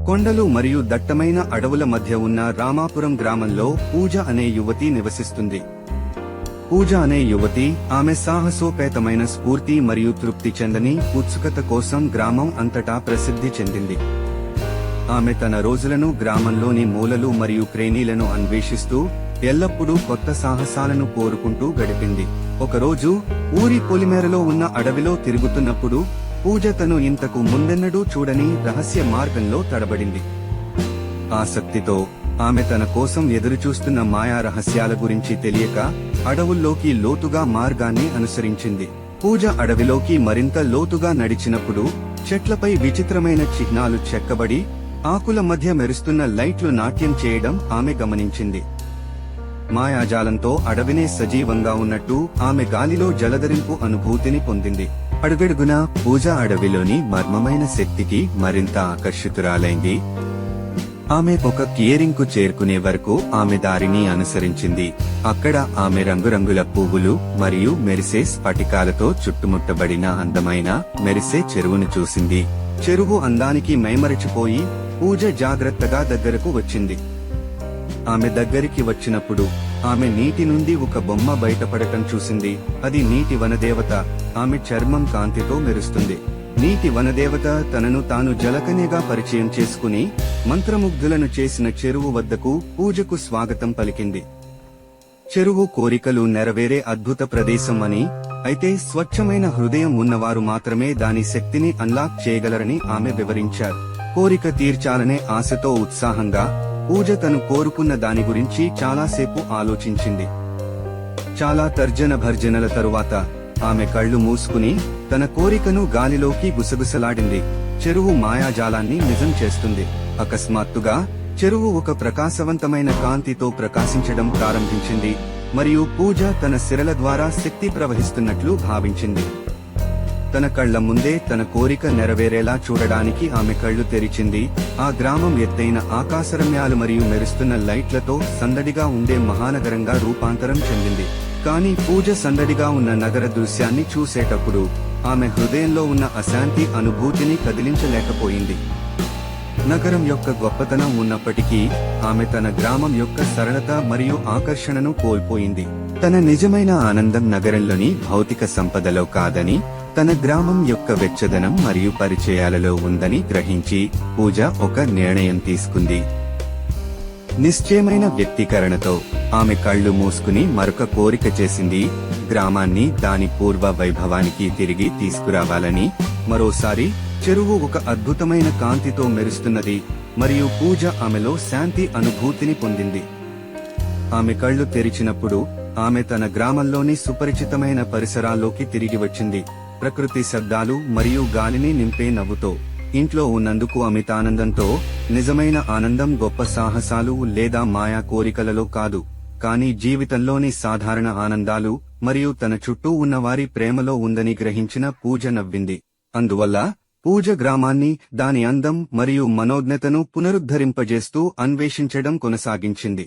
కొండలు మరియు దట్టమైన అడవుల మధ్య ఉన్న రామాపురం గ్రామంలో పూజ అనే యువతి నివసిస్తుంది. పూజ అనే యువతి ఆమె సాహసోపేతమైన స్ఫూర్తి మరియు తృప్తి చెందని ఉత్సుకత కోసం గ్రామం అంతటా ప్రసిద్ధి చెందింది. ఆమె తన రోజులను గ్రామంలోని మూలలు మరియు క్రేనీలను అన్వేషిస్తూ ఎల్లప్పుడూ కొత్త సాహసాలను కోరుకుంటూ గడిపింది. ఒకరోజు ఊరి పొలిమేరలో ఉన్న అడవిలో తిరుగుతున్నప్పుడు పూజ తను ఇంతకు ముందెన్నడూ చూడని రహస్య మార్గంలో తడబడింది. ఆసక్తితో ఆమె తన కోసం ఎదురుచూస్తున్న మాయా రహస్యాల గురించి తెలియక అడవుల్లోకి లోతుగా మార్గాన్ని అనుసరించింది. పూజ అడవిలోకి మరింత లోతుగా నడిచినప్పుడు చెట్లపై విచిత్రమైన చిహ్నాలు చెక్కబడి ఆకుల మధ్య మెరుస్తున్న లైట్లు నాట్యం చేయడం ఆమె గమనించింది. మాయాజాలంతో అడవినే సజీవంగా ఉన్నట్టు ఆమె గాలిలో జలధరింపు అనుభూతిని పొందింది. అడుగడుగునా పూజ అడవిలోని మర్మమైన శక్తికి మరింత ఆకర్షితురాలైంది. ఆమె ఒక క్లియరింగ్ కు చేరుకునే వరకు ఆమె దారిని అనుసరించింది. అక్కడ ఆమె రంగురంగుల పువ్వులు మరియు మెరిసే స్ఫటికాలతో చుట్టుముట్టబడిన అందమైన మెరిసే చెరువును చూసింది. చెరువు అందానికి మైమరచిపోయి పూజ జాగ్రత్తగా దగ్గరకు వచ్చింది. ఆమె దగ్గరికి వచ్చినప్పుడు ఆమె నీటి నుండి ఒక బొమ్మ బయటపడటం చూసింది. అది నీటి వనదేవత. ఆమె చర్మం కాంతితో మెరుస్తుంది. నీటి వనదేవత తనను తాను జలకన్యగా పరిచయం చేసుకుని మంత్రముగ్ధులను చేసిన చెరువు వద్దకు పూజకు స్వాగతం పలికింది. చెరువు కోరికలు నెరవేరే అద్భుత ప్రదేశం అని, అయితే స్వచ్ఛమైన హృదయం ఉన్నవారు మాత్రమే దాని శక్తిని అన్లాక్ చేయగలరని ఆమె వివరించారు. కోరిక తీర్చాలనే ఆశతో ఉత్సాహంగా పూజ తను కోరుకున్న దాని గురించి చాలాసేపు ఆలోచించింది. చాలా తర్జన భర్జనల తరువాత ఆమె కళ్ళు మూసుకుని తన కోరికను గాలిలోకి గుసగుసలాడింది. చెరువు మాయాజాలాన్ని నిజం చేస్తుంది. అకస్మాత్తుగా చెరువు ఒక ప్రకాశవంతమైన కాంతితో ప్రకాశించడం ప్రారంభించింది మరియు పూజ తన సిరల ద్వారా శక్తి ప్రవహిస్తున్నట్లు భావించింది. తన కళ్ల ముందే తన కోరిక నెరవేరేలా చూడడానికి ఆమె కళ్లు తెరిచింది. ఆ గ్రామం ఎత్తైన ఆకాశరమ్యాలు మరియు మెరుస్తున్న లైట్లతో సందడిగా ఉండే మహానగరంగా రూపాంతరం చెందింది. కానీ పూజ సందడిగా ఉన్న నగర దృశ్యాన్ని చూసేటప్పుడు ఆమె హృదయంలో ఉన్న అశాంతి అనుభూతిని కదిలించలేకపోయింది. నగరం యొక్క గొప్పతనం ఉన్నప్పటికీ ఆమె తన గ్రామం యొక్క సరళత మరియు ఆకర్షణను కోల్పోయింది. తన నిజమైన ఆనందం నగరంలోని భౌతిక సంపదలో కాదని, తన గ్రామం యొక్క వెచ్చదనం మరియు పరిచయాలలో ఉందని గ్రహించి పూజ ఒక నిర్ణయం తీసుకుంది. నిశ్చయమైన వ్యక్తీకరణతో ఆమె కళ్ళు మూసుకుని మరొక కోరిక చేసింది. గ్రామాన్ని దాని పూర్వ వైభవానికి తిరిగి తీసుకురావాలని. మరోసారి చెరువు ఒక అద్భుతమైన కాంతితో మెరుస్తున్నది మరియు పూజ ఆమెలో శాంతి అనుభూతిని పొందింది. ఆమె కళ్ళు తెరిచినప్పుడు ఆమె తన గ్రామంలోని సుపరిచితమైన పరిసరాల్లోకి తిరిగి వచ్చింది. ప్రకృతి శబ్దాలు మరియు గాలిని నింపే నవ్వుతో. ఇంట్లో ఉన్నందుకు అమితానందంతో. నిజమైన ఆనందం గొప్ప సాహసాలు లేదా మాయా కోరికలలో కాదు, కానీ జీవితంలోని సాధారణ ఆనందాలు మరియు తన చుట్టూ ఉన్నవారి ప్రేమలో ఉందని గ్రహించిన పూజ నవ్వింది. అందువల్ల పూజ గ్రామాన్ని దాని అందం మరియు మనోజ్ఞతను పునరుద్ధరింపజేస్తూ అన్వేషించడం కొనసాగించింది.